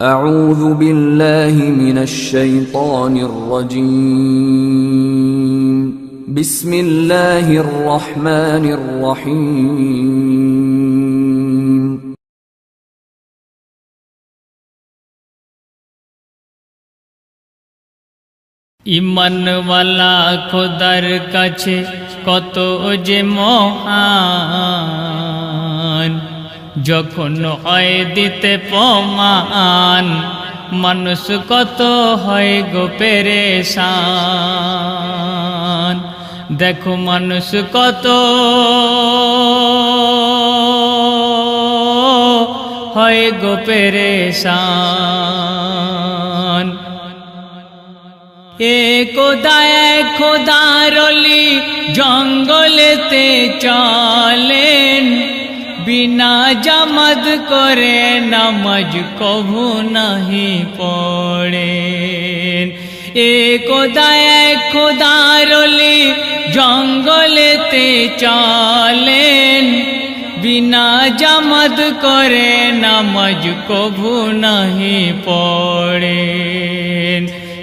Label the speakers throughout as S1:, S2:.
S1: أعوذ بالله من الشيطان الرجيم بسم الله الرحمن الرحيم
S2: ইমানওয়ালা খোদার কাছে কত যে মহান, যখন হয় দিতে প্রমাণ মানুষ কত হয় গো পেরেশান। দেখো মানুষ কত হয় গো পেরেশান। খোদার অলি জঙ্গলেতে চলেন, বিনা জামাত করে নামাজ কভু নাহি পড়েন। খোদার অলি জঙ্গলেতে চলেন, বিনা জামাত করে নামাজ কভু নাহি পড়েন।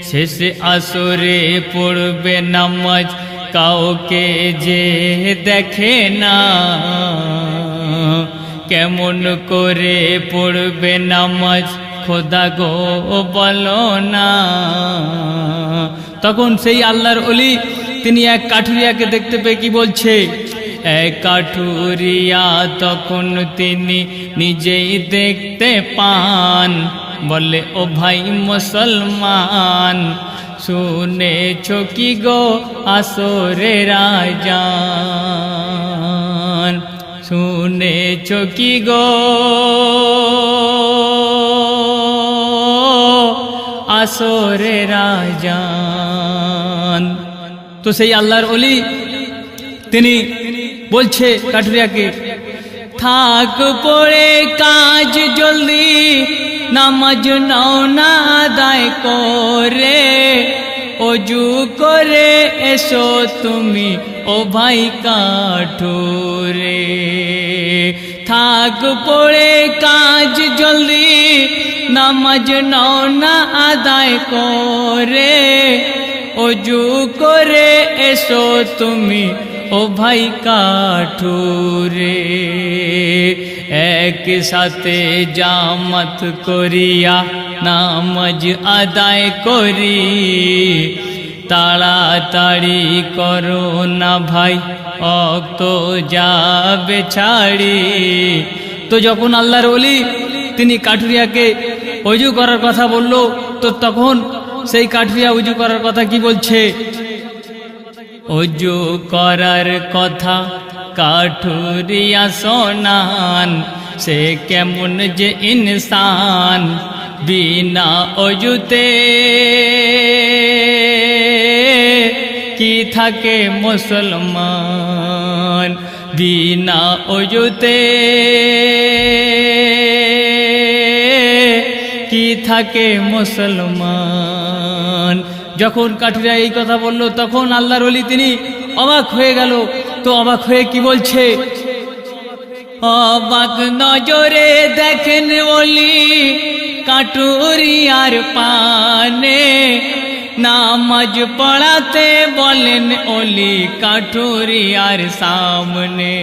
S2: শেষে আসরে পড়বে নামাজ কাউকে যে দেখে না, কেমন করে পড়বে নামাজ খোদা গো বলো না। তখন সেই আল্লাহর ওলি তিনি এক কাঠুরিয়াকে দেখতে পেয়ে কি বলছে, এক কাঠুরিয়া তখন তিনি নিজেই দেখতে পান, বলে ও ভাই মুসলমান, শুনেছো কি গো আসরের আযান, শুনেছো কি গো আসরের আযান। তো সেই আল্লাহর ওলি তিনি বলছে কাঠুরিয়াকে, থাক পড়ে কাজ জলদি, নামাজ নাও না আদায় করে, অজু করে এসো তুমি ও ভাই কাঠুরে। থাক পড়ে কাজ জলদি, নামাজ নাও না আদায় করে, অজু করে এসো তুমি ও ভাই কাঠুরে। এক সাথে জামাত করিয়া নামাজ আদায় করি, তাড়াতাড়ি করো না ভাই অক্ত যাবে ছাড়ি। তো যখন আল্লাহর ওলি তিনি কাঠুরিয়াকে ওযু করার কথা বলল, তো তখন সেই কাঠুরিয়া ওযু করার কথা কি বলছে, ওযু করার কথা কাঠুরিয়া শোনান, সে কেমন যে ইনসান, বিনা ওযুতে কি থাকে মুসলমান, বিনা ওযুতে কি থাকে মুসলমান। যখন কাঠুরিয়া এই কথা বলল, তখন আল্লাহর ওলি তিনি অবাক হয়ে গেল। তো অবাক হয়ে কি বলছে, অবাক নজরে দেখেন ওলি কাঠুরিয়ার পানে, নামাজ পড়াতে বলেন ওলি কাঠুরিয়ার সামনে।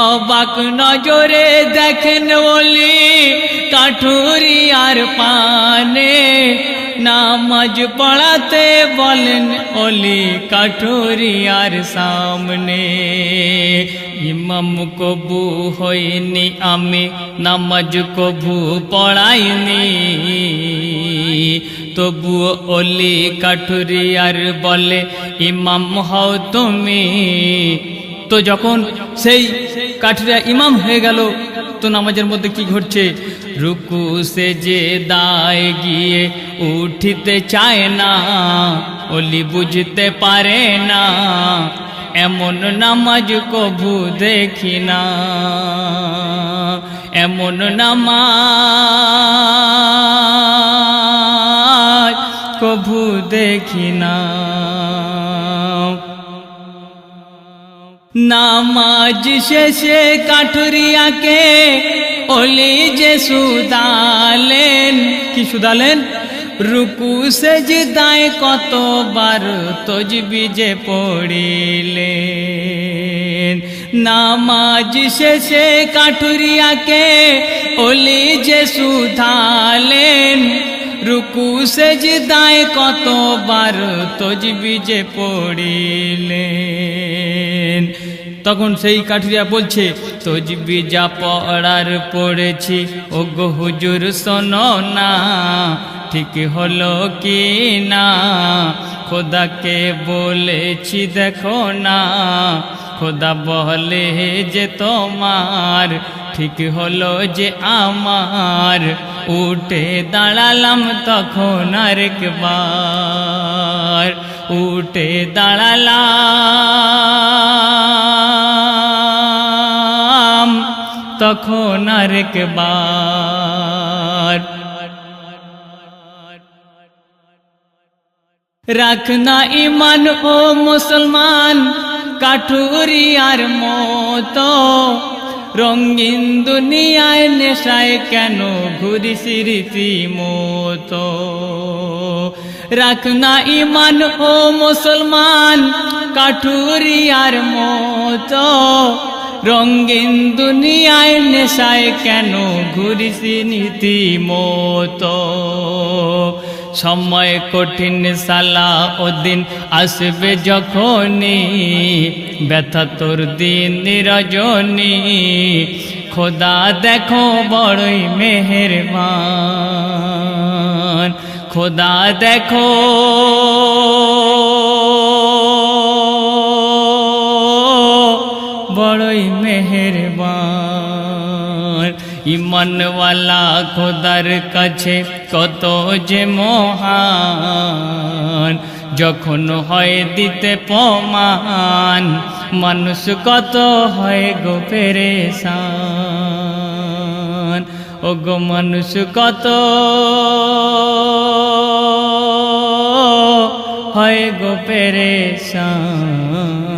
S2: অবাক নজরে দেখেন ওলি কাঠুরিয়ার পানে, নামাজ পড়াতে বলেন ওলি কাঠুরিয়ার সামনে। ইমাম কবু হইনি আমি, নামাজ কবু পড়াইনি, তবুও ওলি কাঠুরিয়ার বলে ইমাম হও তুমি। তো যখন সেই কাঠুরিয়া ইমাম হয়ে গেল, তো নামাজের মধ্যে কি ঘটছে, রুকু সে যে দায় গিয়ে উঠিতে চায় না, ওলি বুঝতে পারে না, এমন নামাজ কভু দেখি না, এমন নামাজ কভু দেখি না। নামাজ শেষে কাঠুরিয়াকে ওলি যে সুদালেন, কি সুদালেন? রুকু সেজদায় কতবার তসবিহ যে পড়িলেন। নামাজ শেষে কাঠুরিয়াকে ওলি যে সুধালেন, রুকু সেজদায় কতবার তসবিহ যে পড়িলেন। তখন সেই কাঠুরিয়া বলছে, তসবিহ যা পড়ার পড়েছি ও গো হুজুর শোনো না, ঠিক হলো কি না? খোদাকে বলেছি দেখো না, খোদা বলে যে তোমার, ঠিক হলো যে আমার। উঠে দাঁড়ালাম তখন আরেকবার, উঠে দাঁড়ালাম তখন আরেকবার। রাখনা ইমান ও মুসলমান, কাঠুরিয়ার মতো রঙিন দুনিয়ায় নেশায় কেন ঘুরিস রীতিমতো। রাখনা ইমান ও মুসলমান, কাঠুরিয়ার মতো রঙিন দুনিয়ায় নেশায় কেন ঘুরিস রীতিমতো। সময় কঠিন সালাউদ্দিন আসবে যখনই, ব্যথা তোর দিন রজনী। খোদা দেখো বড়ই মেহেরবান, খোদা দেখো বড়ই মেহেরবান। ইমানওয়ালা খোদার কাছে কত যে মহান, যখন হয় দিতে প্রমাণ মানুষ কত হয় গো পেরেশান। ও গো মানুষ কত হয় গো পেরেশান।